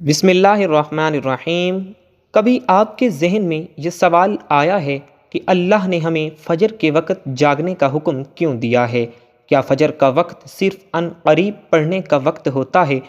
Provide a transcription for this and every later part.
بسم اللہ الرحمن الرحیم۔ کبھی آپ کے ذہن میں یہ سوال آیا ہے کہ اللہ نے ہمیں فجر کے وقت جاگنے کا حکم کیوں دیا ہے؟ کیا فجر کا وقت صرف ان قریب پڑھنے کا وقت ہوتا ہے؟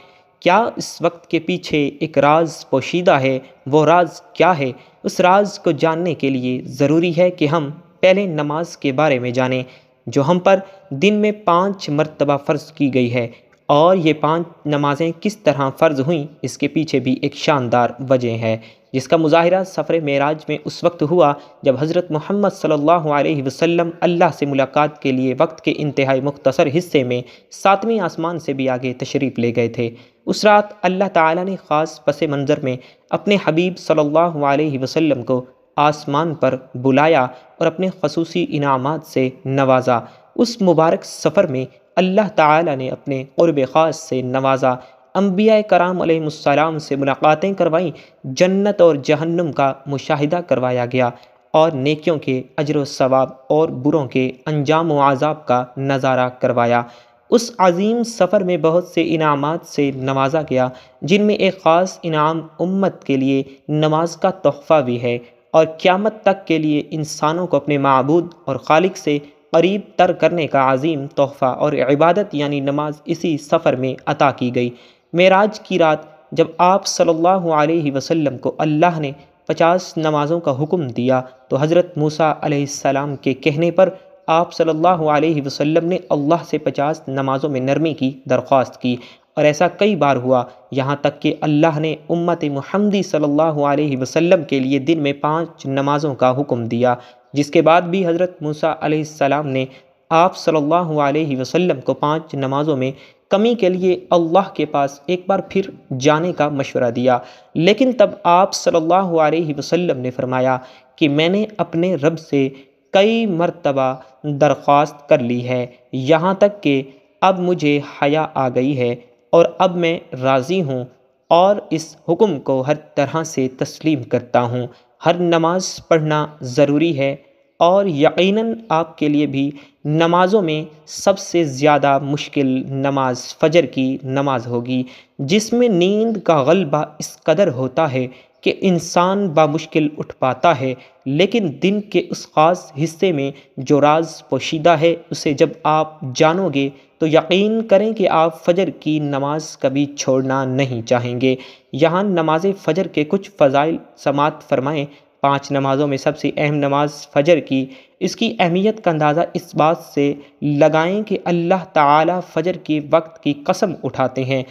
کیا اس وقت کے پیچھے ایک راز پوشیدہ ہے؟ وہ راز کیا ہے؟ اس راز کو جاننے کے لیے ضروری ہے کہ ہم پہلے نماز کے بارے میں جانیں، جو ہم پر دن میں 5 مرتبہ فرض کی گئی ہے، اور یہ 5 نمازیں کس طرح فرض ہوئیں اس کے پیچھے بھی ایک شاندار وجہ ہے، جس کا مظاہرہ سفر معراج میں اس وقت ہوا جب حضرت محمد صلی اللہ علیہ وسلم اللہ سے ملاقات کے لیے وقت کے انتہائی مختصر حصے میں 7ویں آسمان سے بھی آگے تشریف لے گئے تھے۔ اس رات اللہ تعالیٰ نے خاص پس منظر میں اپنے حبیب صلی اللہ علیہ وسلم کو آسمان پر بلایا اور اپنے خصوصی انعامات سے نوازا۔ اس مبارک سفر میں اللہ تعالیٰ نے اپنے قرب خاص سے نوازا، انبیاء کرام علیہ السلام سے ملاقاتیں کروائیں، جنت اور جہنم کا مشاہدہ کروایا گیا، اور نیکیوں کے اجر و ثواب اور بروں کے انجام و عذاب کا نظارہ کروایا۔ اس عظیم سفر میں بہت سے انعامات سے نوازا گیا، جن میں ایک خاص انعام امت کے لیے نماز کا تحفہ بھی ہے، اور قیامت تک کے لیے انسانوں کو اپنے معبود اور خالق سے قریب تر کرنے کا عظیم تحفہ اور عبادت یعنی نماز اسی سفر میں عطا کی گئی۔ معراج کی رات جب آپ صلی اللہ علیہ وسلم کو اللہ نے 50 نمازوں کا حکم دیا تو حضرت موسیٰ علیہ السلام کے کہنے پر آپ صلی اللہ علیہ وسلم نے اللہ سے 50 نمازوں میں نرمی کی درخواست کی، اور ایسا کئی بار ہوا، یہاں تک کہ اللہ نے امت محمدی صلی اللہ علیہ وسلم کے لیے دن میں 5 نمازوں کا حکم دیا، جس کے بعد بھی حضرت موسیٰ علیہ السلام نے آپ صلی اللہ علیہ وسلم کو 5 نمازوں میں کمی کے لیے اللہ کے پاس ایک بار پھر جانے کا مشورہ دیا، لیکن تب آپ صلی اللہ علیہ وسلم نے فرمایا کہ میں نے اپنے رب سے کئی مرتبہ درخواست کر لی ہے، یہاں تک کہ اب مجھے حیا آ گئی ہے، اور اب میں راضی ہوں اور اس حکم کو ہر طرح سے تسلیم کرتا ہوں۔ ہر نماز پڑھنا ضروری ہے، اور یقیناً آپ کے لیے بھی نمازوں میں سب سے زیادہ مشکل نماز فجر کی نماز ہوگی، جس میں نیند کا غلبہ اس قدر ہوتا ہے کہ انسان بامشکل اٹھ پاتا ہے، لیکن دن کے اس خاص حصے میں جو راز پوشیدہ ہے اسے جب آپ جانو گے تو یقین کریں کہ آپ فجر کی نماز کبھی چھوڑنا نہیں چاہیں گے۔ یہاں نماز فجر کے کچھ فضائل سماعت فرمائیں۔ 5 نمازوں میں سب سے اہم نماز فجر کی، اس کی اہمیت کا اندازہ اس بات سے لگائیں کہ اللہ تعالیٰ فجر کے وقت کی قسم اٹھاتے ہیں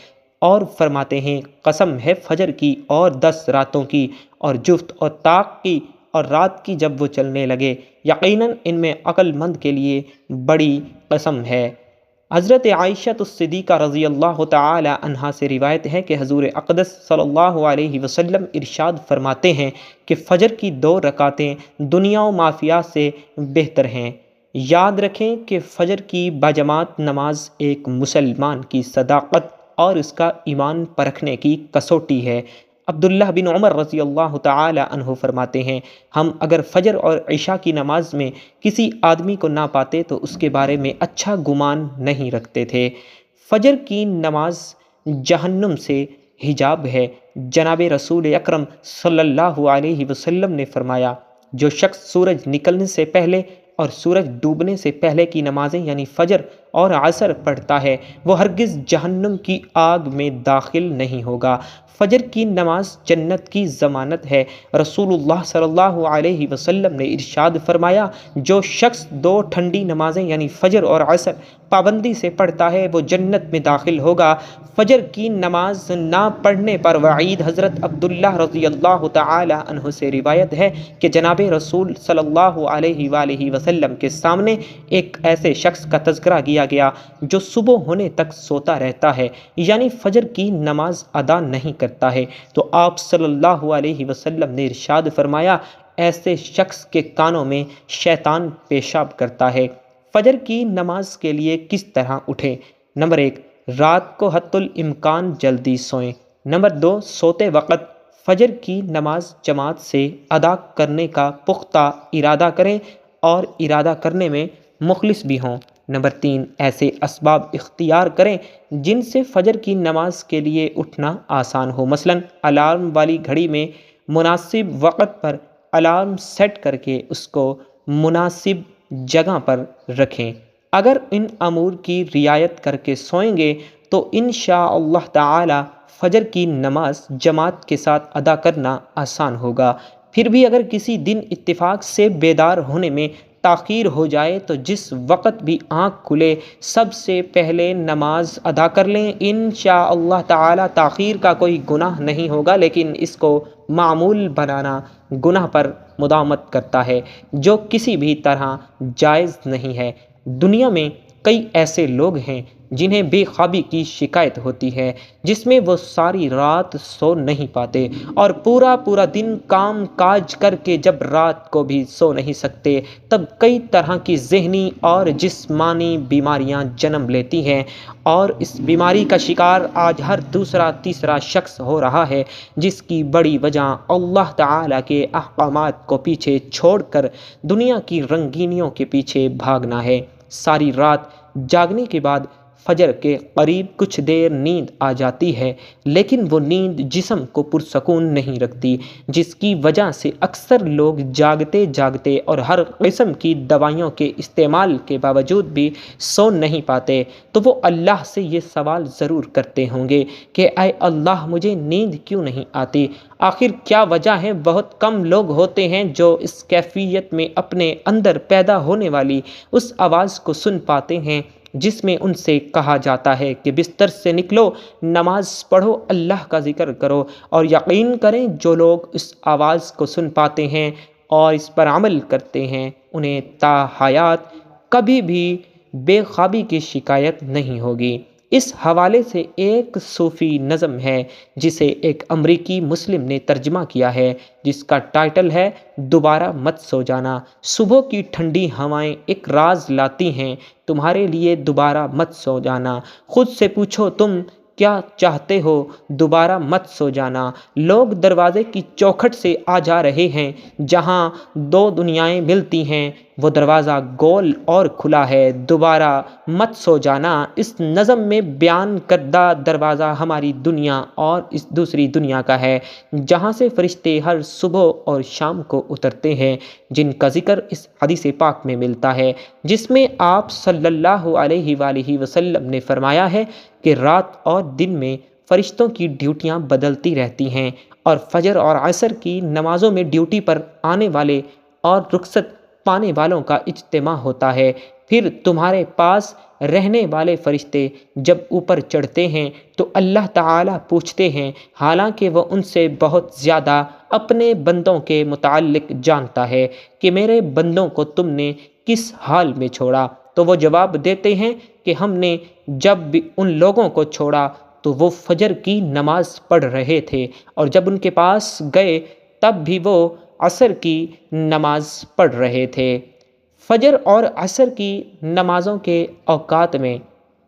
اور فرماتے ہیں، قسم ہے فجر کی اور 10 راتوں کی، اور جفت اور طاق کی، اور رات کی جب وہ چلنے لگے، یقیناً ان میں عقل مند کے لیے بڑی قسم ہے۔ حضرت عائشہ الصدیقہ رضی اللہ تعالی عنہا سے روایت ہے کہ حضور اقدس صلی اللہ علیہ وسلم ارشاد فرماتے ہیں کہ فجر کی 2 رکعتیں دنیا و مافیہ سے بہتر ہیں۔ یاد رکھیں کہ فجر کی باجماعت نماز ایک مسلمان کی صداقت اور اس کا ایمان پرکھنے کی کسوٹی ہے۔ عبداللہ بن عمر رضی اللہ تعالی عنہ فرماتے ہیں، ہم اگر فجر اور عشاء کی نماز میں کسی آدمی کو نہ پاتے تو اس کے بارے میں اچھا گمان نہیں رکھتے تھے۔ فجر کی نماز جہنم سے حجاب ہے۔ جناب رسول اکرم صلی اللہ علیہ وسلم نے فرمایا، جو شخص سورج نکلنے سے پہلے اور سورج ڈوبنے سے پہلے کی نمازیں یعنی فجر اور عصر پڑھتا ہے، وہ ہرگز جہنم کی آگ میں داخل نہیں ہوگا۔ فجر کی نماز جنت کی ضمانت ہے۔ رسول اللہ صلی اللہ علیہ وسلم نے ارشاد فرمایا، جو شخص 2 ٹھنڈی نمازیں یعنی فجر اور عصر پابندی سے پڑھتا ہے وہ جنت میں داخل ہوگا۔ فجر کی نماز نہ پڑھنے پر وعید حضرت عبداللہ رضی اللہ تعالی عنہ سے روایت ہے کہ جناب رسول صلی اللہ علیہ وآلہ وسلم کے سامنے ایک ایسے شخص کا تذکرہ کیا گیا جو صبح ہونے تک سوتا رہتا ہے، یعنی فجر کی نماز ادا نہیں کرتا ہے، تو آپ صلی اللہ علیہ وسلم نے ارشاد فرمایا، ایسے شخص کے کانوں میں شیطان پیشاب کرتا ہے۔ فجر کی نماز کے لیے کس طرح اٹھیں؟ نمبر 1، رات کو حتی الامکان جلدی سوئیں۔ نمبر 2، سوتے وقت فجر کی نماز جماعت سے ادا کرنے کا پختہ ارادہ کریں اور ارادہ کرنے میں مخلص بھی ہوں۔ نمبر 3، ایسے اسباب اختیار کریں جن سے فجر کی نماز کے لیے اٹھنا آسان ہو، مثلاً الارم والی گھڑی میں مناسب وقت پر الارم سیٹ کر کے اس کو مناسب جگہ پر رکھیں۔ اگر ان امور کی رعایت کر کے سوئیں گے تو انشاءاللہ تعالی فجر کی نماز جماعت کے ساتھ ادا کرنا آسان ہوگا۔ پھر بھی اگر کسی دن اتفاق سے بیدار ہونے میں تاخیر ہو جائے تو جس وقت بھی آنکھ کھلے سب سے پہلے نماز ادا کر لیں۔ انشاءاللہ تعالی تاخیر کا کوئی گناہ نہیں ہوگا، لیکن اس کو معمول بنانا گناہ پر مداومت کرتا ہے جو کسی بھی طرح جائز نہیں ہے۔ دنیا میں کئی ایسے لوگ ہیں جنہیں بے خوابی کی شکایت ہوتی ہے، جس میں وہ ساری رات سو نہیں پاتے اور پورا دن کام کاج کر کے جب رات کو بھی سو نہیں سکتے تب کئی طرح کی ذہنی اور جسمانی بیماریاں جنم لیتی ہیں، اور اس بیماری کا شکار آج ہر دوسرا تیسرا شخص ہو رہا ہے، جس کی بڑی وجہ اللہ تعالیٰ کے احکامات کو پیچھے چھوڑ کر دنیا کی رنگینیوں کے پیچھے بھاگنا ہے۔ ساری رات جاگنے کے بعد فجر کے قریب کچھ دیر نیند آ جاتی ہے، لیکن وہ نیند جسم کو پرسکون نہیں رکھتی، جس کی وجہ سے اکثر لوگ جاگتے جاگتے اور ہر قسم کی دوائیوں کے استعمال کے باوجود بھی سو نہیں پاتے، تو وہ اللہ سے یہ سوال ضرور کرتے ہوں گے کہ اے اللہ مجھے نیند کیوں نہیں آتی؟ آخر کیا وجہ ہے؟ بہت کم لوگ ہوتے ہیں جو اس کیفیت میں اپنے اندر پیدا ہونے والی اس آواز کو سن پاتے ہیں جس میں ان سے کہا جاتا ہے کہ بستر سے نکلو، نماز پڑھو، اللہ کا ذکر کرو، اور یقین کریں جو لوگ اس آواز کو سن پاتے ہیں اور اس پر عمل کرتے ہیں انہیں تا حیات کبھی بھی بے خوابی کی شکایت نہیں ہوگی۔ اس حوالے سے ایک صوفی نظم ہے جسے ایک امریکی مسلم نے ترجمہ کیا ہے، جس کا ٹائٹل ہے دوبارہ مت سو جانا۔ صبح کی ٹھنڈی ہوائیں ایک راز لاتی ہیں تمہارے لیے، دوبارہ مت سو جانا۔ خود سے پوچھو تم کیا چاہتے ہو، دوبارہ مت سو جانا۔ لوگ دروازے کی چوکھٹ سے آ جا رہے ہیں، جہاں دو دنیائیں ملتی ہیں وہ دروازہ گول اور کھلا ہے، دوبارہ مت سو جانا۔ اس نظم میں بیان کردہ دروازہ ہماری دنیا اور اس دوسری دنیا کا ہے، جہاں سے فرشتے ہر صبح اور شام کو اترتے ہیں، جن کا ذکر اس حدیث پاک میں ملتا ہے، جس میں آپ صلی اللہ علیہ وآلہ وسلم نے فرمایا ہے کہ رات اور دن میں فرشتوں کی ڈیوٹیاں بدلتی رہتی ہیں، اور فجر اور عصر کی نمازوں میں ڈیوٹی پر آنے والے اور رخصت پانے والوں کا اجتماع ہوتا ہے۔ پھر تمہارے پاس رہنے والے فرشتے جب اوپر چڑھتے ہیں تو اللہ تعالیٰ پوچھتے ہیں، حالانکہ وہ ان سے بہت زیادہ اپنے بندوں کے متعلق جانتا ہے، کہ میرے بندوں کو تم نے کس حال میں چھوڑا؟ تو وہ جواب دیتے ہیں کہ ہم نے جب بھی ان لوگوں کو چھوڑا تو وہ فجر کی نماز پڑھ رہے تھے، اور جب ان کے پاس گئے تب بھی وہ عصر کی نماز پڑھ رہے تھے۔ فجر اور عصر کی نمازوں کے اوقات میں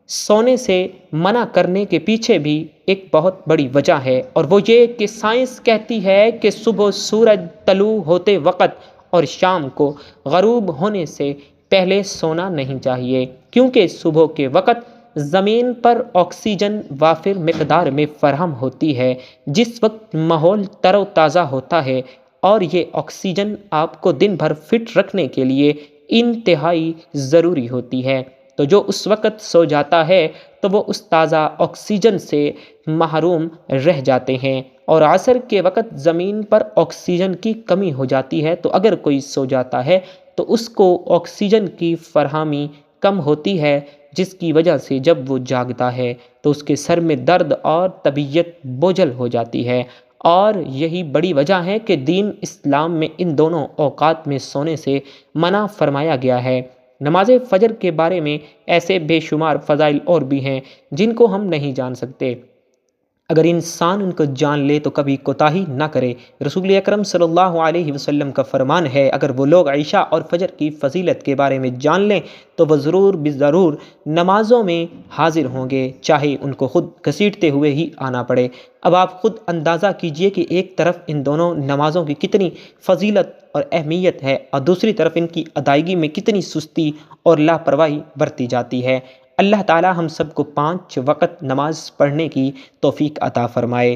سونے سے منع کرنے کے پیچھے بھی ایک بہت بڑی وجہ ہے، اور وہ یہ کہ سائنس کہتی ہے کہ صبح سورج طلوع ہوتے وقت اور شام کو غروب ہونے سے پہلے سونا نہیں چاہیے، کیونکہ صبح کے وقت زمین پر آکسیجن وافر مقدار میں فراہم ہوتی ہے، جس وقت ماحول تر و تازہ ہوتا ہے، اور یہ آکسیجن آپ کو دن بھر فٹ رکھنے کے لیے انتہائی ضروری ہوتی ہے۔ تو جو اس وقت سو جاتا ہے تو وہ اس تازہ آکسیجن سے محروم رہ جاتے ہیں، اور عصر کے وقت زمین پر آکسیجن کی کمی ہو جاتی ہے، تو اگر کوئی سو جاتا ہے تو اس کو آکسیجن کی فراہمی کم ہوتی ہے، جس کی وجہ سے جب وہ جاگتا ہے تو اس کے سر میں درد اور طبیعت بوجھل ہو جاتی ہے، اور یہی بڑی وجہ ہے کہ دین اسلام میں ان دونوں اوقات میں سونے سے منع فرمایا گیا ہے۔ نماز فجر کے بارے میں ایسے بے شمار فضائل اور بھی ہیں جن کو ہم نہیں جان سکتے۔ اگر انسان ان کو جان لے تو کبھی کوتاہی نہ کرے۔ رسول اکرم صلی اللہ علیہ وسلم کا فرمان ہے، اگر وہ لوگ عشاء اور فجر کی فضیلت کے بارے میں جان لیں تو وہ ضرور بضرور نمازوں میں حاضر ہوں گے، چاہے ان کو خود گھسیٹتے ہوئے ہی آنا پڑے۔ اب آپ خود اندازہ کیجئے کہ ایک طرف ان دونوں نمازوں کی کتنی فضیلت اور اہمیت ہے، اور دوسری طرف ان کی ادائیگی میں کتنی سستی اور لاپرواہی برتی جاتی ہے۔ اللہ تعالی ہم سب کو 5 وقت نماز پڑھنے کی توفیق عطا فرمائے۔